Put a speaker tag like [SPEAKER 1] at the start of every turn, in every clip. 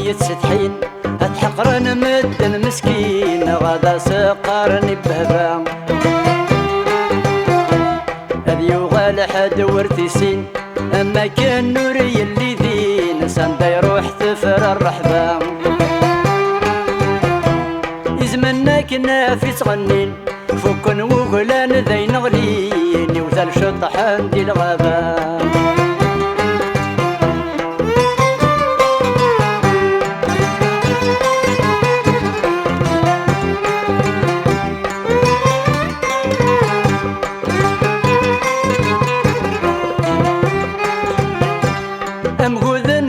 [SPEAKER 1] يتستحين اتحقرن مدن مسكين غدا سقارني بهبا هذ يوغال حد ورتيسين اما كان نوري اللي دين ساندا يروح تفر الرحبة يزمنا كنا في صغنين فكن وغلان ذي نغلين يوزال شطحان دي الغابة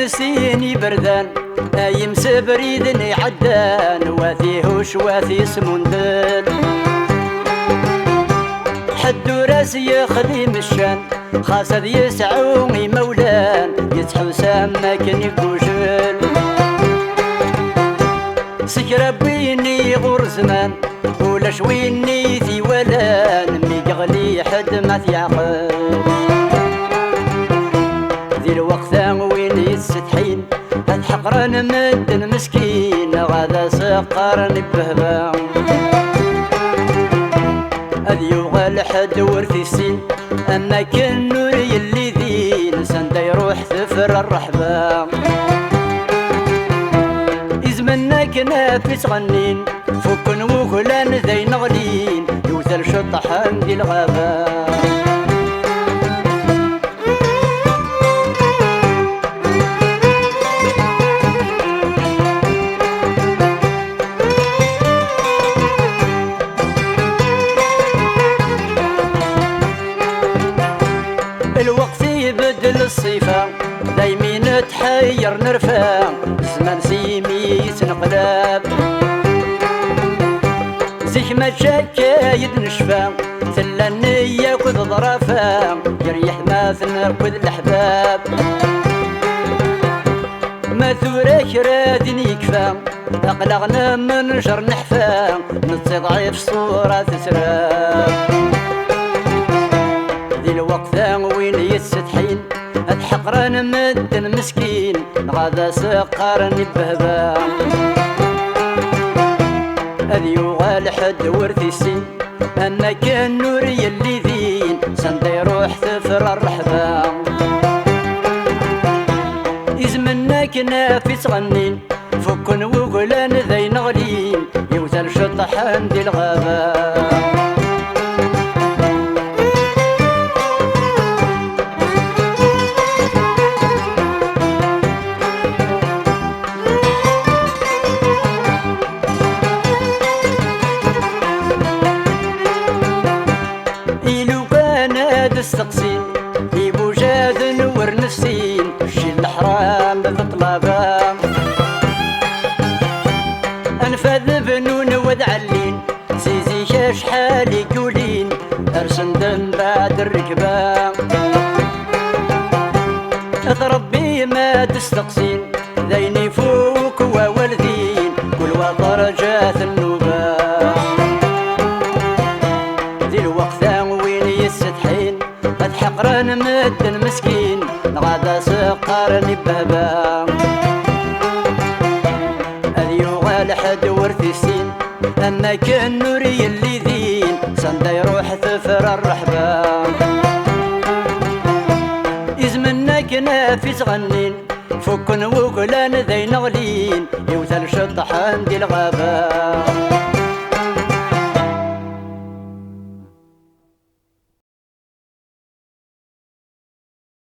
[SPEAKER 1] نسيني بردان يمس بريدني عدان واثي هوش واثي سمندان حد راسي يخدم الشان خاصد يسعوني مولان يتحو سما كان يقوجل سكر بيني غور زمان ولا شويني ذي ولان ميقغلي حد ما ثيعقل ذي الوقت وين يتستحين الحقران مدن مسكين غادا سقارني بهبا أذ يوغال حد ورثي السين أما كان نوري اللي ذين ساندا يروح ثفر الرحبة إزمنا كنا في صغنين فكن وغلان ذي نغلين يوزل شطحان دي الغابة الوقت يبدل الصفة دايمين تحير نرفع زمان سيمي يتنقلب زيك ما تشكايد نشفى ثلا النية كذ ظرافة يريح ما ثنركذ الأحباب ما ثورك رادين يكفى أقلقنا من جر نحفى نتضعف صورة تسراب ذي الوقت وين يتستحين الحقران مدن مسكين غادا سقارني بهبا أذ يوغال حد ورثي السين أما كان نوري اللي ذين ساندا يروح ثفر الرحبة يزمنا كنا في صغنين فكن وغلان ذي نغلين يوزل شطحان دي الغابة تستقسين يبو جاد نور نفسين شي الحرام بطلبة انفذ بنون وذعلين زيزي شاش حالي يقولين ارسن دم بعد الركبة اتربي ما تستقسين ذيني فوق وولدين كل وطرجات النوبة ذي الوقت وين يستحين حقران مدن مسكين غادا سقارني بهبا أذ يوغال حد ورثي السين أما كان نوري اللي ذين ساندا يروح ثفر الرحبة يزمنا كنا في صغنين فكن وغلان ذي نغلين يوزل شطحان دي الغابة